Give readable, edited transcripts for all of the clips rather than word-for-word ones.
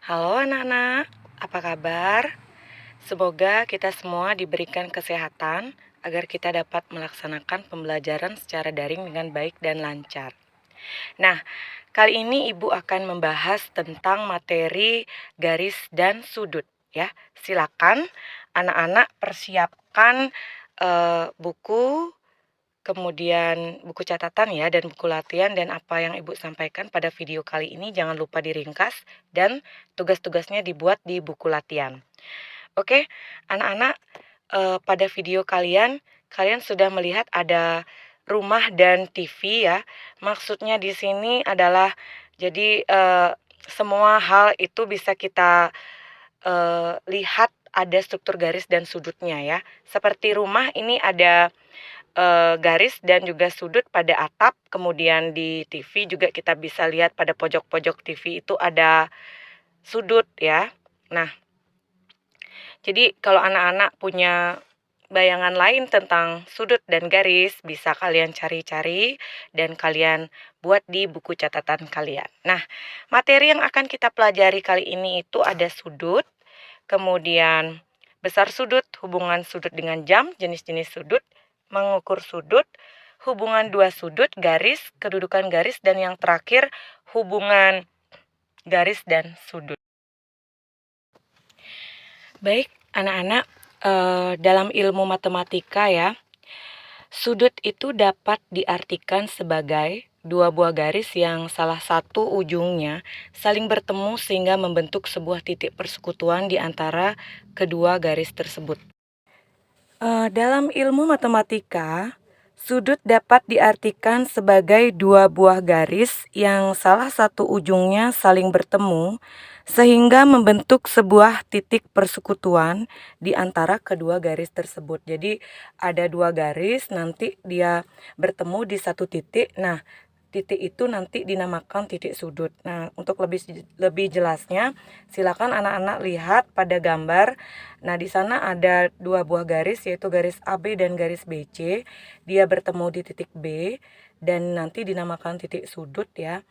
Halo anak-anak, apa kabar? Semoga kita semua diberikan kesehatan agar kita dapat melaksanakan pembelajaran secara daring dengan baik dan lancar. Nah, kali ini Ibu akan membahas tentang materi garis dan sudut ya. Silakan anak-anak persiapkan buku, kemudian buku catatan ya dan buku latihan, dan apa yang Ibu sampaikan pada video kali ini jangan lupa diringkas dan tugas-tugasnya dibuat di buku latihan. Oke, anak-anak, pada video kalian sudah melihat ada rumah dan TV ya. Maksudnya di sini adalah jadi, semua hal itu bisa kita lihat ada struktur garis dan sudutnya ya. Seperti rumah ini ada garis dan juga sudut pada atap, kemudian di TV juga kita bisa lihat pada pojok-pojok TV itu ada sudut ya. Nah, jadi kalau anak-anak punya bayangan lain tentang sudut dan garis, bisa kalian cari-cari dan kalian buat di buku catatan kalian. Nah, materi yang akan kita pelajari kali ini itu ada sudut, kemudian besar sudut, hubungan sudut dengan jam, jenis-jenis sudut, mengukur sudut, hubungan dua sudut, garis, kedudukan garis, dan yang terakhir hubungan garis dan sudut. Baik, anak-anak, dalam ilmu matematika ya, sudut itu dapat diartikan sebagai dua buah garis yang salah satu ujungnya saling bertemu sehingga membentuk sebuah titik persekutuan di antara kedua garis tersebut. Dalam ilmu matematika, sudut dapat diartikan sebagai dua buah garis yang salah satu ujungnya saling bertemu sehingga membentuk sebuah titik persekutuan di antara kedua garis tersebut. Jadi ada dua garis, nanti dia bertemu di satu titik. Nah, titik itu nanti dinamakan titik sudut. Nah, untuk lebih jelasnya, silakan anak-anak lihat pada gambar. Nah, di sana ada dua buah garis, yaitu garis AB dan garis BC. Dia bertemu di titik B dan nanti dinamakan titik sudut ya,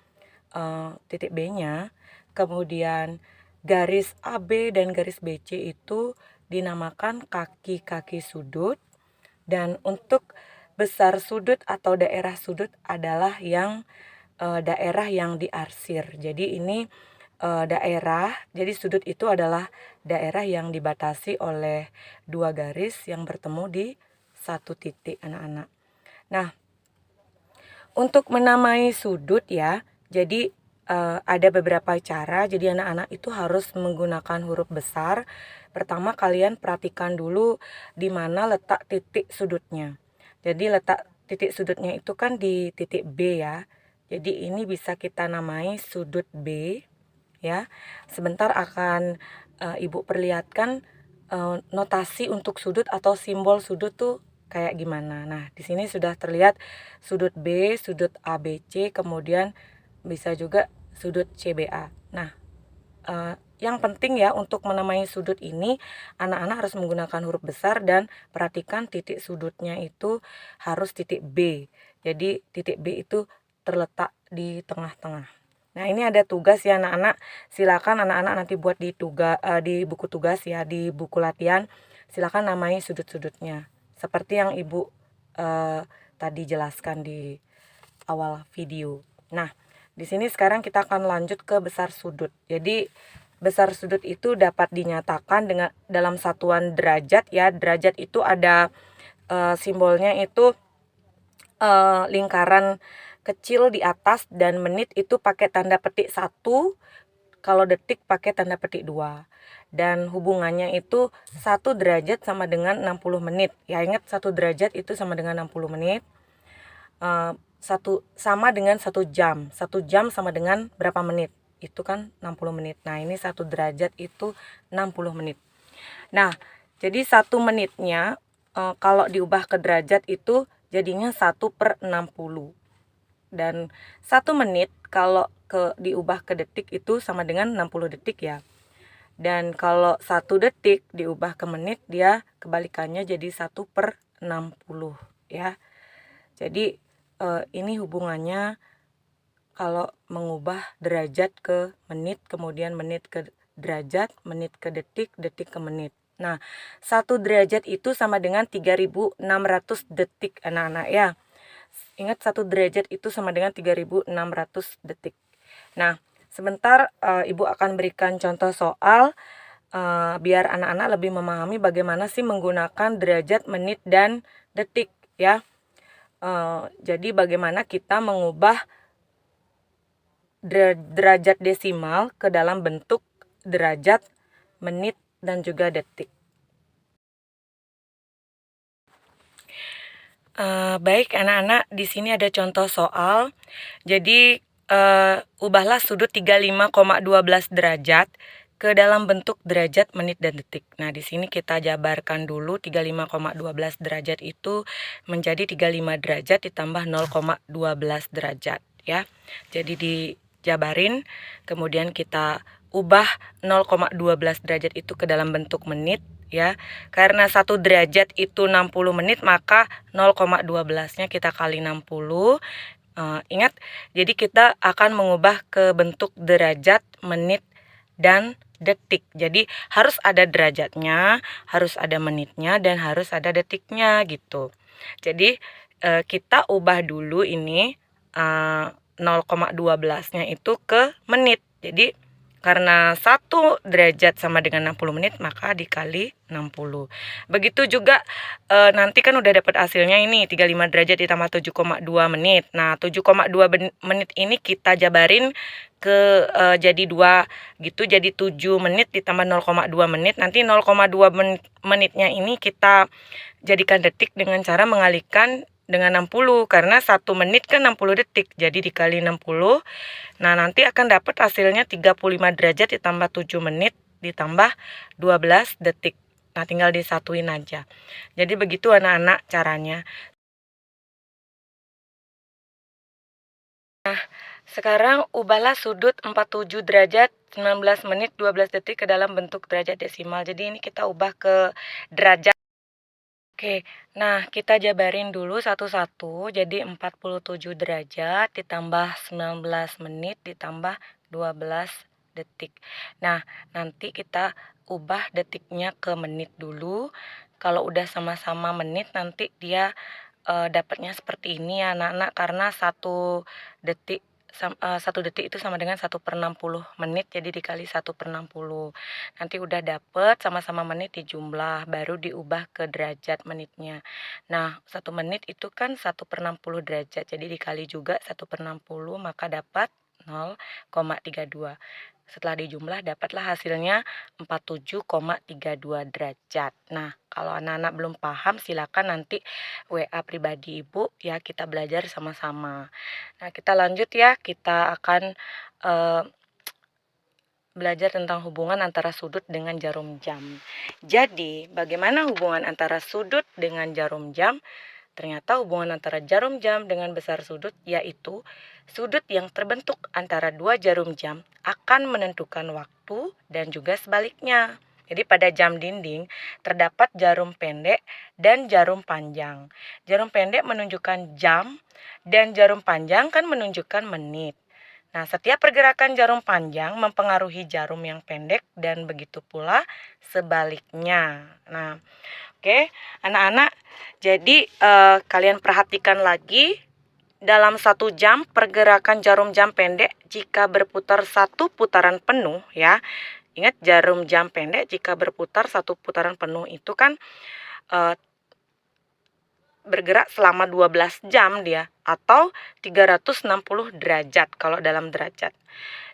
titik B-nya. Kemudian garis AB dan garis BC itu dinamakan kaki-kaki sudut. Dan untuk besar sudut atau daerah sudut adalah daerah yang diarsir. Jadi ini daerah, jadi sudut itu adalah daerah yang dibatasi oleh dua garis yang bertemu di satu titik, anak-anak. Nah, untuk menamai sudut ya, jadi ada beberapa cara. Jadi anak-anak itu harus menggunakan huruf besar. Pertama, kalian perhatikan dulu di mana letak titik sudutnya. Jadi letak titik sudutnya itu kan di titik B ya. Jadi ini bisa kita namai sudut B ya. Sebentar akan Ibu perlihatkan notasi untuk sudut atau simbol sudut tuh kayak gimana. Nah, di sini sudah terlihat sudut B, sudut ABC, kemudian bisa juga sudut CBA. Nah, yang penting ya untuk menamai sudut ini, anak-anak harus menggunakan huruf besar dan perhatikan titik sudutnya itu harus titik B. Jadi titik B itu terletak di tengah-tengah. Nah, ini ada tugas ya anak-anak. Silakan anak-anak nanti buat di buku tugas ya, di buku latihan. Silakan namai sudut-sudutnya. Seperti yang Ibu tadi jelaskan di awal video. Nah, di sini sekarang kita akan lanjut ke besar sudut. Jadi besar sudut itu dapat dinyatakan dengan dalam satuan derajat ya. Derajat itu ada simbolnya itu lingkaran kecil di atas, dan menit itu pakai tanda petik 1, kalau detik pakai tanda petik 2. Dan hubungannya itu 1 derajat sama dengan 60 menit. Ya, ingat 1 derajat itu sama dengan 60 menit. Sama dengan 1 jam. 1 jam sama dengan berapa menit? Itu kan 60 menit. Nah, ini 1 derajat itu 60 menit. Nah, jadi 1 menitnya kalau diubah ke derajat itu jadinya 1/60. Dan 1 menit kalau diubah ke detik itu sama dengan 60 detik ya. Dan kalau 1 detik diubah ke menit, dia kebalikannya jadi 1/60 ya. Jadi ini hubungannya kalau mengubah derajat ke menit, kemudian menit ke derajat, menit ke detik, detik ke menit. Nah, 1 derajat itu sama dengan 3.600 detik anak-anak ya. Ingat 1 derajat itu sama dengan 3.600 detik. Nah, sebentar Ibu akan berikan contoh soal biar anak-anak lebih memahami bagaimana sih menggunakan derajat, menit, dan detik ya. Jadi bagaimana kita mengubah derajat desimal ke dalam bentuk derajat, menit, dan juga detik. Baik anak-anak, di sini ada contoh soal. Jadi ubahlah sudut 35,12 derajat ke dalam bentuk derajat, menit, dan detik. Nah, di sini kita jabarkan dulu 35,12 derajat itu menjadi 35 derajat ditambah 0,12 derajat ya. Jadi dijabarin, kemudian kita ubah 0,12 derajat itu ke dalam bentuk menit ya. Karena 1 derajat itu 60 menit, maka 0,12-nya kita kali 60. Ingat, jadi kita akan mengubah ke bentuk derajat, menit, dan detik. Jadi harus ada derajatnya, harus ada menitnya, dan harus ada detiknya gitu. Jadi kita ubah dulu ini 0,12-nya itu ke menit. Jadi karena 1 derajat sama dengan 60 menit, maka dikali 60. Begitu juga nanti kan udah dapat hasilnya ini 35 derajat ditambah 7,2 menit. Nah, 7,2 menit ini kita jabarin ke jadi 2 gitu. Jadi 7 menit ditambah 0,2 menit. Nanti 0,2 menitnya ini kita jadikan detik dengan cara mengalihkan dengan 60 karena 1 menit kan 60 detik. Jadi dikali 60. Nah, nanti akan dapat hasilnya 35 derajat ditambah 7 menit ditambah 12 detik. Nah, tinggal disatuin aja. Jadi begitu anak-anak caranya. Nah, sekarang ubahlah sudut 47 derajat 19 menit 12 detik ke dalam bentuk derajat desimal. Jadi ini kita ubah ke derajat. Oke, nah kita jabarin dulu satu-satu. Jadi 47 derajat ditambah 19 menit ditambah 12 detik. Nah, nanti kita ubah detiknya ke menit dulu. Kalau udah sama-sama menit nanti dia dapatnya seperti ini ya anak-anak, karena 1 detik 1 detik itu sama dengan 1/60 menit, jadi dikali 1/60. Nanti udah dapet sama-sama menit dijumlah, baru diubah ke derajat menitnya. Nah, 1 menit itu kan 1/60 derajat, jadi dikali juga 1/60, maka dapat 0,32. Setelah dijumlah dapatlah hasilnya 47,32 derajat. Nah, kalau anak-anak belum paham silakan nanti WA pribadi Ibu ya, kita belajar sama-sama. Nah, kita lanjut ya, kita akan belajar tentang hubungan antara sudut dengan jarum jam. Jadi, bagaimana hubungan antara sudut dengan jarum jam? Ternyata hubungan antara jarum jam dengan besar sudut yaitu sudut yang terbentuk antara 2 jarum jam akan menentukan waktu dan juga sebaliknya. Jadi pada jam dinding terdapat jarum pendek dan jarum panjang. Jarum pendek menunjukkan jam dan jarum panjang kan menunjukkan menit. Nah, setiap pergerakan jarum panjang mempengaruhi jarum yang pendek dan begitu pula sebaliknya. Nah, oke, anak-anak, jadi kalian perhatikan lagi dalam 1 jam pergerakan jarum jam pendek jika berputar 1 putaran penuh ya. Ingat jarum jam pendek jika berputar 1 putaran penuh itu kan bergerak selama 12 jam dia atau 360 derajat kalau dalam derajat.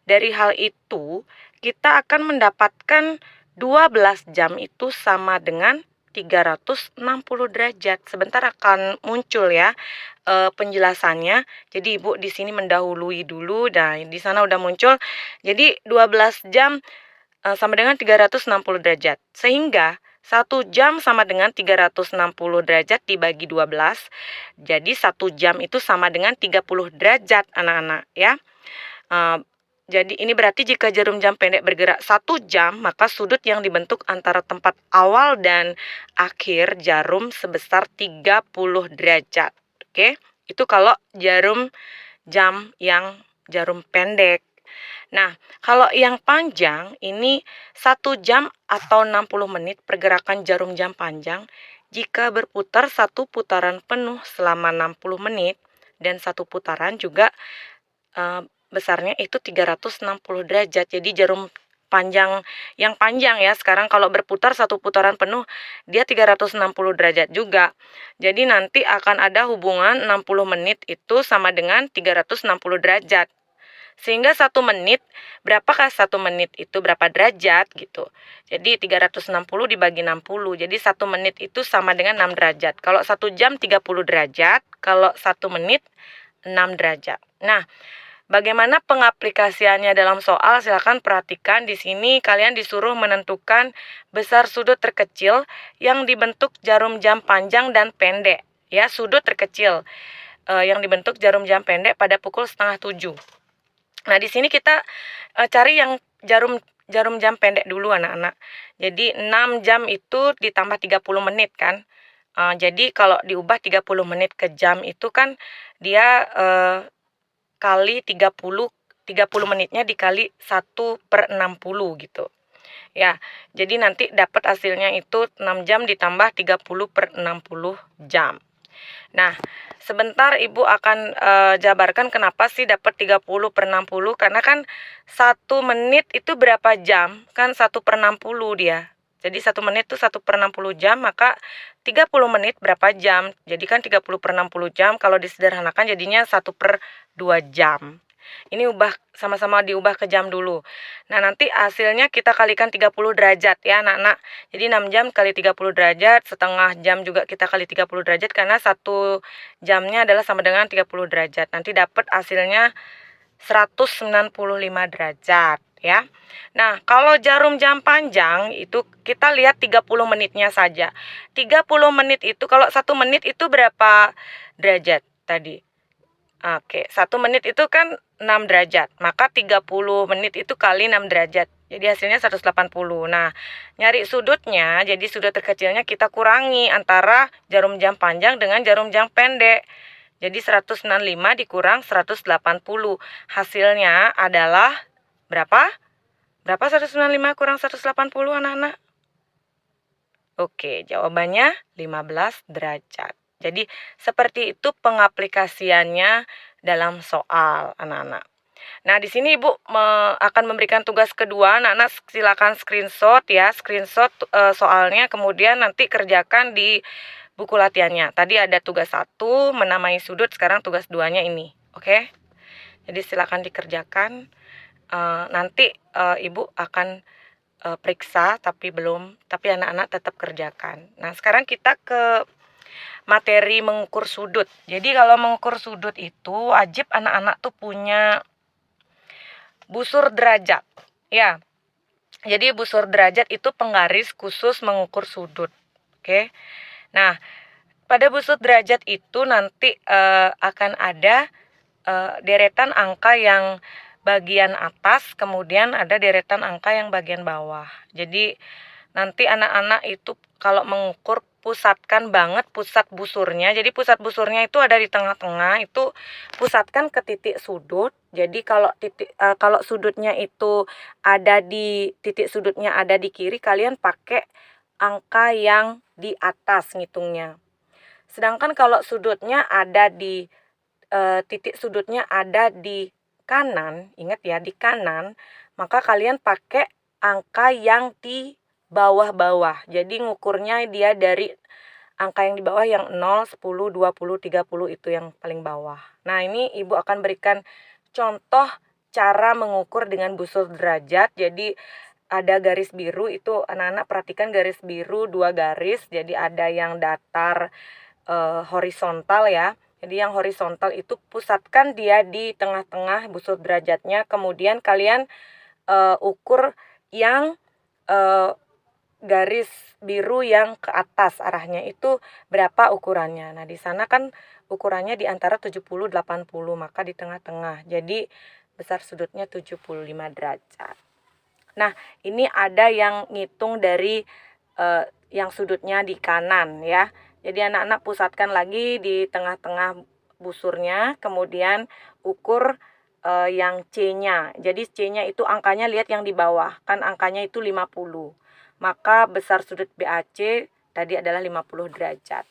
Dari hal itu, kita akan mendapatkan 12 jam itu sama dengan 360 derajat. Sebentar akan muncul ya penjelasannya. Jadi Ibu di sini mendahului dulu. Nah, di sana udah muncul. Jadi 12 jam sama dengan 360 derajat. Sehingga 1 jam sama dengan 360 derajat dibagi 12. Jadi 1 jam itu sama dengan 30 derajat anak-anak ya. Jadi ini berarti jika jarum jam pendek bergerak 1 jam, maka sudut yang dibentuk antara tempat awal dan akhir jarum sebesar 30 derajat. Oke, itu kalau jarum jam yang jarum pendek. Nah, kalau yang panjang ini 1 jam atau 60 menit pergerakan jarum jam panjang jika berputar satu putaran penuh selama 60 menit dan satu putaran juga besarnya itu 360 derajat. Jadi jarum panjang yang panjang ya, sekarang kalau berputar satu putaran penuh dia 360 derajat juga. Jadi nanti akan ada hubungan 60 menit itu sama dengan 360 derajat. Sehingga 1 menit, berapakah 1 menit itu berapa derajat gitu. Jadi 360 dibagi 60, jadi 1 menit itu sama dengan 6 derajat. Kalau 1 jam 30 derajat, kalau 1 menit 6 derajat. Nah, bagaimana pengaplikasiannya dalam soal? Silakan perhatikan di sini kalian disuruh menentukan besar sudut terkecil yang dibentuk jarum jam panjang dan pendek. Ya, sudut terkecil yang dibentuk jarum jam pendek pada pukul 6:30. Nah, di sini kita cari yang jarum jam pendek dulu anak-anak. Jadi 6 jam itu ditambah 30 menit kan. Jadi kalau diubah 30 menit ke jam itu kan dia kali 30 menitnya dikali 1/60 gitu. Ya, jadi nanti dapat hasilnya itu 6 jam ditambah 30/60 jam. Nah, sebentar Ibu akan jabarkan kenapa sih dapat 30/60, karena kan 1 menit itu berapa jam? Kan 1/60 dia. Jadi 1 menit itu 1/60 jam, maka 30 menit berapa jam? Jadi kan 30/60 jam, kalau disederhanakan jadinya 1/2 jam. Ini sama-sama diubah ke jam dulu. Nah, nanti hasilnya kita kalikan 30 derajat ya anak-anak. Jadi 6 jam kali 30 derajat, setengah jam juga kita kali 30 derajat, karena 1 jamnya adalah sama dengan 30 derajat. Nanti dapat hasilnya 195 derajat ya. Nah, kalau jarum jam panjang itu kita lihat 30 menitnya saja. 30 menit itu, kalau 1 menit itu berapa derajat tadi? Oke, 1 menit itu kan 6 derajat, maka 30 menit itu kali 6 derajat. Jadi hasilnya 180. Nah, nyari sudutnya, jadi sudut terkecilnya kita kurangi antara jarum jam panjang dengan jarum jam pendek. Jadi 165 dikurang 180. Hasilnya adalah berapa? Berapa 195 kurang 180 anak-anak? Oke, jawabannya 15 derajat. Jadi seperti itu pengaplikasiannya dalam soal anak-anak. Nah, di sini Ibu akan memberikan tugas kedua. Anak-anak silakan screenshot ya, screenshot soalnya, kemudian nanti kerjakan di buku latihannya. Tadi ada tugas 1 menamai sudut, sekarang tugas 2-nya ini. Oke? Jadi silakan dikerjakan. Nanti Ibu akan periksa, tapi anak-anak tetap kerjakan. Nah, sekarang kita ke materi mengukur sudut. Jadi kalau mengukur sudut itu wajib anak-anak tuh punya busur derajat. Ya. Jadi busur derajat itu penggaris khusus mengukur sudut. Oke. Nah, pada busur derajat itu nanti akan ada deretan angka yang bagian atas, kemudian ada deretan angka yang bagian bawah. Jadi nanti anak-anak itu kalau mengukur pusatkan banget pusat busurnya. Jadi pusat busurnya itu ada di tengah-tengah, itu pusatkan ke titik sudut. Jadi kalau sudutnya itu ada di titik sudutnya ada di kiri, kalian pakai angka yang di atas ngitungnya. Sedangkan kalau sudutnya ada di titik sudutnya ada di kanan, ingat ya di kanan, maka kalian pakai angka yang di bawah-bawah. Jadi ngukurnya dia dari angka yang di bawah yang 0, 10, 20, 30 itu yang paling bawah. Nah, ini Ibu akan berikan contoh cara mengukur dengan busur derajat. Jadi ada garis biru, itu anak-anak perhatikan garis biru 2 garis. Jadi ada yang datar horizontal ya. Jadi yang horizontal itu pusatkan dia di tengah-tengah busur derajatnya. Kemudian kalian ukur yang garis biru yang ke atas arahnya itu berapa ukurannya. Nah, di sana kan ukurannya di antara 70 80, maka di tengah-tengah. Jadi besar sudutnya 75 derajat. Nah, ini ada yang ngitung dari yang sudutnya di kanan ya. Jadi anak-anak pusatkan lagi di tengah-tengah busurnya, kemudian ukur yang C-nya. Jadi C-nya itu angkanya lihat yang di bawah, kan angkanya itu 50. Maka besar sudut BAC tadi adalah 50 derajat.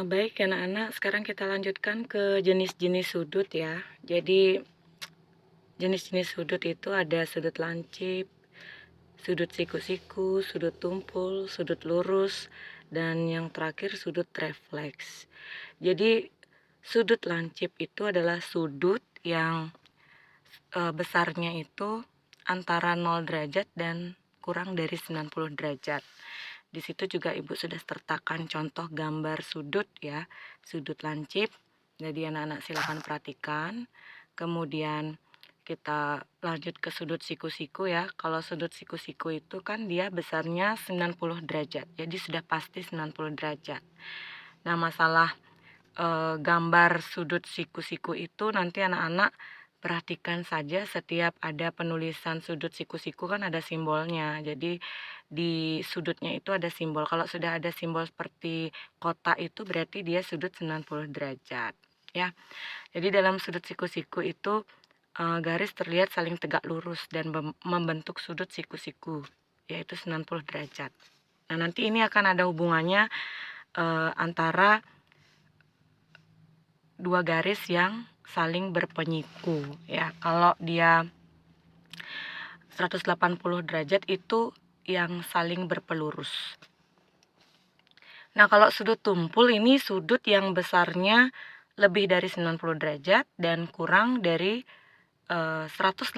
Baik anak-anak, sekarang kita lanjutkan ke jenis-jenis sudut ya. Jadi jenis-jenis sudut itu ada sudut lancip, sudut siku-siku, sudut tumpul, sudut lurus, dan yang terakhir sudut refleks. Jadi sudut lancip itu adalah sudut yang besarnya itu antara 0 derajat dan kurang dari 90 derajat. Di situ juga Ibu sudah sertakan contoh gambar sudut ya, sudut lancip. Jadi anak-anak silakan perhatikan. Kemudian kita lanjut ke sudut siku-siku ya. Kalau sudut siku-siku itu kan dia besarnya 90 derajat. Jadi sudah pasti 90 derajat. Nah, masalah gambar sudut siku-siku itu nanti anak-anak perhatikan saja setiap ada penulisan sudut siku-siku kan ada simbolnya. Jadi di sudutnya itu ada simbol. Kalau sudah ada simbol seperti kotak itu berarti dia sudut 90 derajat ya. Jadi dalam sudut siku-siku itu garis terlihat saling tegak lurus dan membentuk sudut siku-siku yaitu 90 derajat. Nah, nanti ini akan ada hubungannya antara dua garis yang saling berpenyiku ya. Kalau dia 180 derajat itu yang saling berpelurus. Nah, kalau sudut tumpul ini sudut yang besarnya lebih dari 90 derajat dan kurang dari 180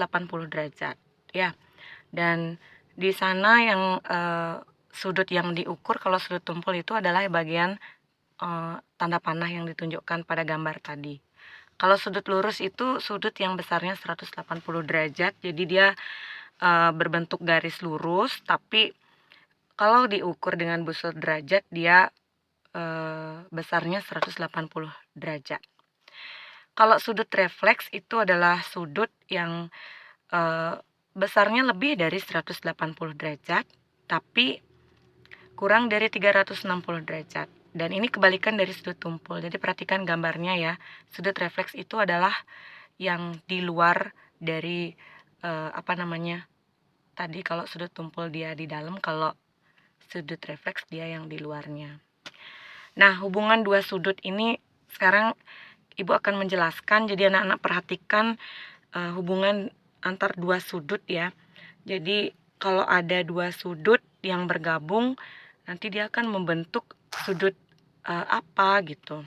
derajat ya. Dan di sana yang sudut yang diukur kalau sudut tumpul itu adalah bagian tanda panah yang ditunjukkan pada gambar tadi. Kalau sudut lurus itu sudut yang besarnya 180 derajat, jadi dia berbentuk garis lurus, tapi kalau diukur dengan busur derajat dia besarnya 180 derajat. Kalau sudut refleks itu adalah sudut yang besarnya lebih dari 180 derajat, tapi kurang dari 360 derajat. Dan ini kebalikan dari sudut tumpul. Jadi perhatikan gambarnya ya. Sudut refleks itu adalah yang di luar dari tadi kalau sudut tumpul dia di dalam, kalau sudut refleks dia yang di luarnya. Nah, hubungan dua sudut ini sekarang Ibu akan menjelaskan. Jadi anak-anak perhatikan hubungan antar dua sudut ya. Jadi kalau ada dua sudut yang bergabung, nanti dia akan membentuk sudut apa gitu.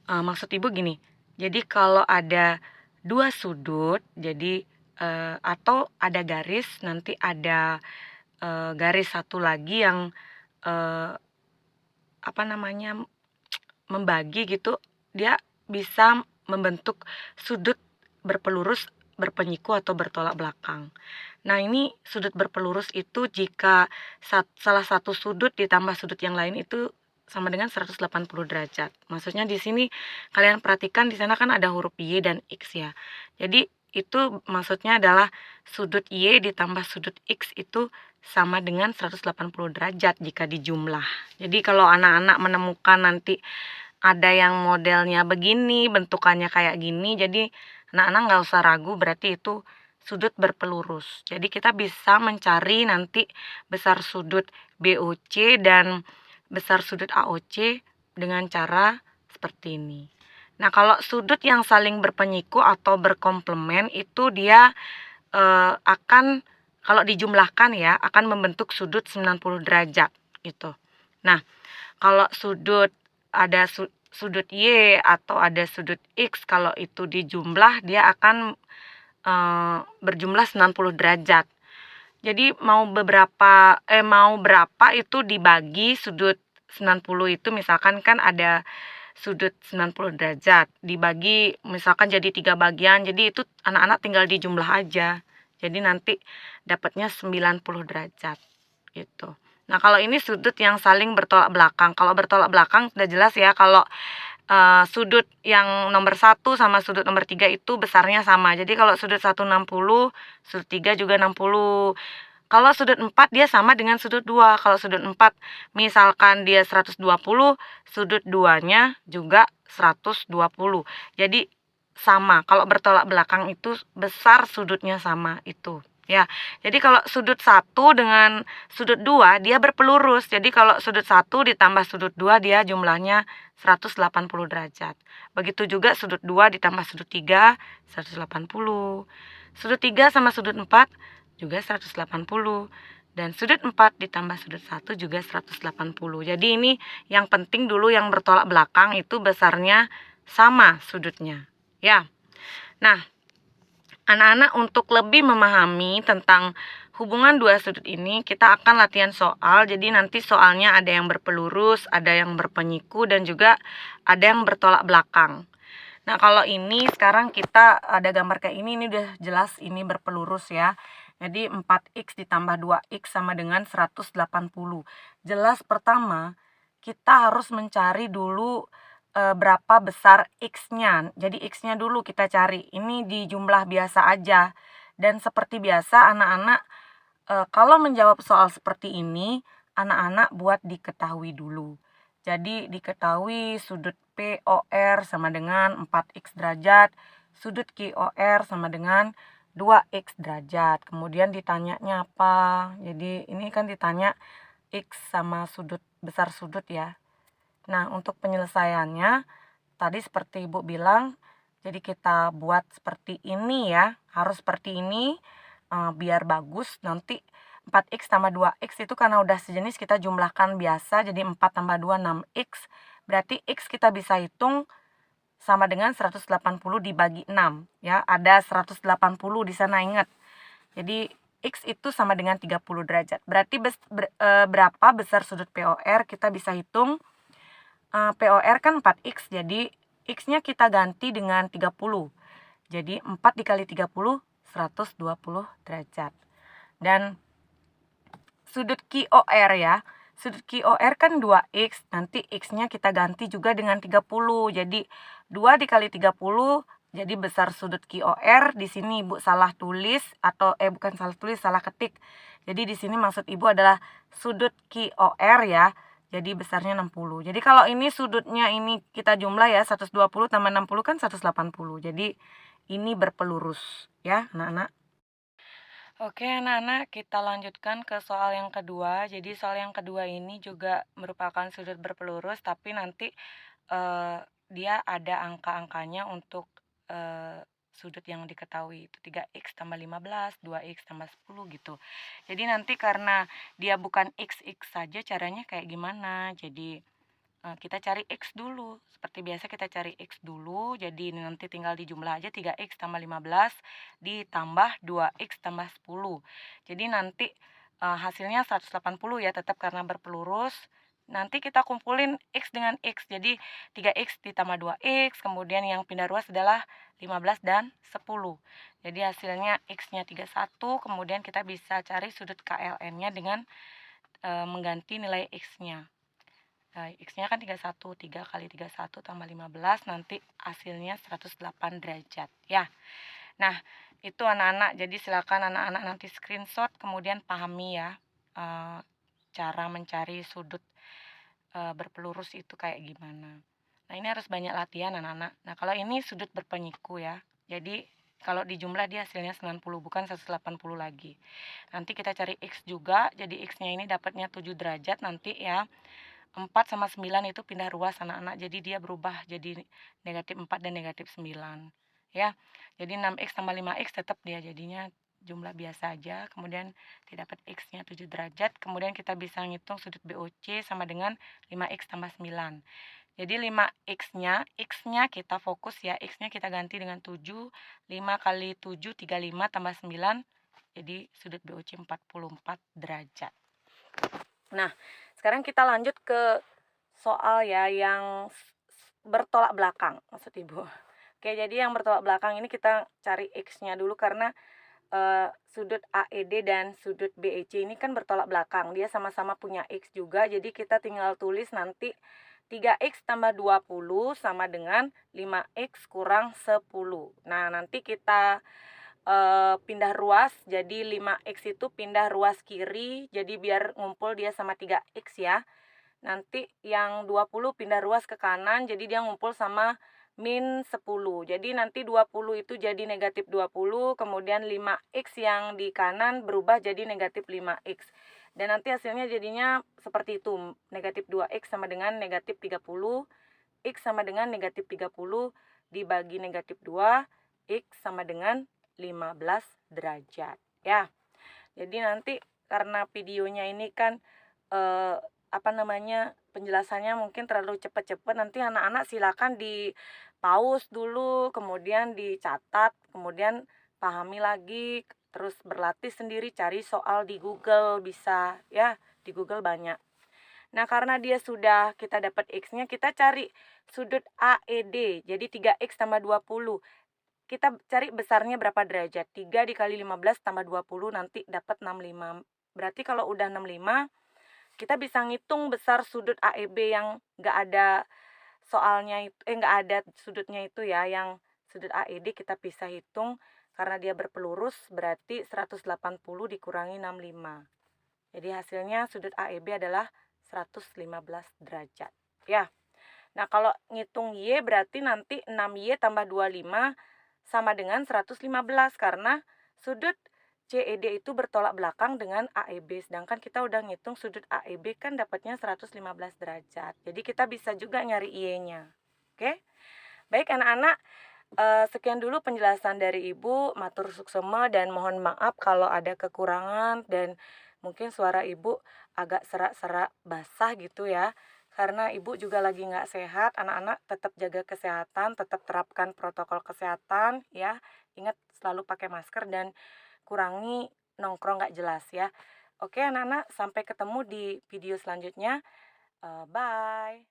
Maksud Ibu gini, jadi kalau ada dua sudut, jadi atau ada garis, nanti ada garis satu lagi yang membagi gitu, dia bisa membentuk sudut berpelurus, berpenyiku atau bertolak belakang. Nah, ini sudut berpelurus itu jika salah satu sudut ditambah sudut yang lain itu sama dengan 180 derajat. Maksudnya di sini kalian perhatikan di sana kan ada huruf Y dan X ya. Jadi itu maksudnya adalah sudut Y ditambah sudut X itu sama dengan 180 derajat jika dijumlah. Jadi kalau anak-anak menemukan nanti ada yang modelnya begini, bentukannya kayak gini, jadi anak-anak nggak usah ragu, berarti itu sudut berpelurus. Jadi kita bisa mencari nanti besar sudut BOC dan besar sudut AOC dengan cara seperti ini. Nah, kalau sudut yang saling berpenyiku atau berkomplement itu dia akan kalau dijumlahkan ya akan membentuk sudut 90 derajat gitu. Nah, kalau sudut ada sudut Y atau ada sudut X, kalau itu dijumlah dia akan berjumlah 90 derajat. Jadi mau berapa itu dibagi sudut 90 itu, misalkan kan ada sudut 90 derajat dibagi misalkan jadi 3 bagian, jadi itu anak-anak tinggal dijumlah aja, jadi nanti dapatnya 90 derajat gitu. Nah, kalau ini sudut yang saling bertolak belakang. Kalau bertolak belakang sudah jelas ya, kalau sudut yang nomor 1 sama sudut nomor 3 itu besarnya sama. Jadi kalau sudut 1 60, sudut 3 juga 60. Kalau sudut 4 dia sama dengan sudut 2. Kalau sudut 4 misalkan dia 120, sudut 2-nya juga 120. Jadi sama. Kalau bertolak belakang itu besar sudutnya sama itu. Ya. Jadi kalau sudut 1 dengan sudut 2 dia berpelurus. Jadi kalau sudut 1 ditambah sudut 2 dia jumlahnya 180 derajat. Begitu juga sudut 2 ditambah sudut 3 180. Sudut 3 sama sudut 4 juga 180, dan sudut 4 ditambah sudut 1 juga 180. Jadi ini yang penting dulu yang bertolak belakang itu besarnya sama sudutnya. Ya. Nah, anak-anak untuk lebih memahami tentang hubungan dua sudut ini, kita akan latihan soal. Jadi nanti soalnya ada yang berpelurus, ada yang berpenyiku, dan juga ada yang bertolak belakang. Nah, kalau ini sekarang kita ada gambar kayak ini udah jelas ini berpelurus ya. Jadi 4x ditambah 2x sama dengan 180. Jelas pertama kita harus mencari dulu berapa besar x-nya. Jadi x-nya dulu kita cari. Ini di jumlah biasa aja. Dan seperti biasa anak-anak kalau menjawab soal seperti ini, anak-anak buat diketahui dulu. Jadi diketahui sudut POR sama dengan 4x derajat, sudut QOR sama dengan 2x derajat. Kemudian ditanyanya apa? Jadi ini kan ditanya x sama sudut, besar sudut ya. Nah, untuk penyelesaiannya tadi seperti Ibu bilang, jadi kita buat seperti ini ya, harus seperti ini biar bagus. Nanti 4x tambah 2x itu karena udah sejenis kita jumlahkan biasa, jadi 4 tambah 2 6x. Berarti x kita bisa hitung sama dengan 180 dibagi 6 ya. Ada 180 di sana, ingat. Jadi x itu sama dengan 30 derajat. Berarti berapa besar sudut POR kita bisa hitung. POR kan 4x, jadi x-nya kita ganti dengan 30. Jadi 4 dikali 30 120 derajat. Dan sudut QOR ya. Sudut QOR kan 2x, nanti x-nya kita ganti juga dengan 30. Jadi 2 dikali 30, jadi besar sudut QOR. Di sini Ibu salah tulis atau bukan salah tulis, salah ketik. Jadi di sini maksud Ibu adalah sudut QOR ya. Jadi besarnya 60. Jadi kalau ini sudutnya ini kita jumlah ya, 120 tambah 60 kan 180. Jadi ini berpelurus ya, anak-anak. Oke, anak-anak, kita lanjutkan ke soal yang kedua. Jadi soal yang kedua ini juga merupakan sudut berpelurus, tapi nanti dia ada angka-angkanya untuk sudut yang diketahui. Itu 3x tambah 15, 2x tambah 10 gitu. Jadi nanti karena dia bukan x saja, caranya kayak gimana? Jadi kita cari X dulu. Seperti biasa kita cari X dulu. Jadi nanti tinggal dijumlah aja 3X tambah 15 ditambah 2X tambah 10. Jadi nanti hasilnya 180 ya, tetap karena berpelurus. Nanti kita kumpulin X dengan X. Jadi 3X ditambah 2X. Kemudian yang pindah ruas adalah 15 dan 10. Jadi hasilnya X-nya 31. Kemudian kita bisa cari sudut KLN-nya dengan mengganti nilai X-nya. X-nya kan 31, 3 kali 31 tambah 15, nanti hasilnya 108 derajat ya. Nah, itu anak-anak, jadi silakan anak-anak nanti screenshot, kemudian pahami ya cara mencari sudut berpelurus itu kayak gimana. Nah, ini harus banyak latihan anak-anak. Nah, kalau ini sudut berpenyiku ya, jadi kalau dijumlah dia hasilnya 90, bukan 180 lagi. Nanti kita cari X juga, jadi X-nya ini dapatnya 7 derajat nanti ya. 4 sama 9 itu pindah ruas anak-anak, jadi dia berubah jadi negatif 4 dan negatif 9 ya. Jadi 6x tambah 5x tetap dia jadinya jumlah biasa aja. Kemudian didapat x-nya 7 derajat. Kemudian kita bisa ngitung sudut BOC sama dengan 5x tambah 9. Jadi 5x-nya, x-nya kita fokus ya, x-nya kita ganti dengan 7. 5 kali 7 35 tambah 9. Jadi sudut BOC 44 derajat. Nah, sekarang kita lanjut ke soal ya yang bertolak belakang, maksud Ibu. Oke, jadi yang bertolak belakang ini kita cari X-nya dulu karena sudut AED dan sudut BEC ini kan bertolak belakang. Dia sama-sama punya X juga, jadi kita tinggal tulis nanti 3X tambah 20 sama dengan 5X kurang 10. Nah, nanti kita pindah ruas, jadi 5X itu pindah ruas kiri, jadi biar ngumpul dia sama 3X ya. Nanti yang 20 pindah ruas ke kanan, jadi dia ngumpul sama min 10. Jadi nanti 20 itu jadi negatif 20, kemudian 5X yang di kanan berubah jadi negatif 5X. Dan nanti hasilnya jadinya seperti itu, negatif 2X sama dengan negatif 30, X sama dengan negatif 30 dibagi negatif 2, X sama dengan 15 derajat ya. Jadi nanti karena videonya ini kan penjelasannya mungkin terlalu cepat-cepat, nanti anak-anak silakan di pause dulu, kemudian dicatat, kemudian pahami lagi, terus berlatih sendiri, cari soal di Google bisa ya, di Google banyak. Nah, karena dia sudah kita dapat X-nya, kita cari sudut AED. Jadi 3X tambah 20. Kita cari besarnya berapa derajat. 3 dikali 15 tambah 20 nanti dapat 65. Berarti kalau udah 65, kita bisa ngitung besar sudut AEB yang nggak ada soalnya itu, nggak ada sudutnya itu ya. Yang sudut AED kita bisa hitung karena dia berpelurus, berarti 180 dikurangi 65. Jadi hasilnya sudut AEB adalah 115 derajat. Ya. Nah, kalau ngitung Y berarti nanti 6Y tambah 25 sama dengan 115 karena sudut CED itu bertolak belakang dengan AEB. Sedangkan kita udah ngitung sudut AEB kan dapatnya 115 derajat. Jadi kita bisa juga nyari Y-nya. Oke? Baik anak-anak, sekian dulu penjelasan dari Ibu. Matur suksema dan mohon maaf kalau ada kekurangan dan mungkin suara Ibu agak serak-serak basah gitu ya. Karena Ibu juga lagi nggak sehat, anak-anak tetap jaga kesehatan, tetap terapkan protokol kesehatan ya. Ingat selalu pakai masker dan kurangi nongkrong nggak jelas ya. Oke anak-anak, sampai ketemu di video selanjutnya. Bye.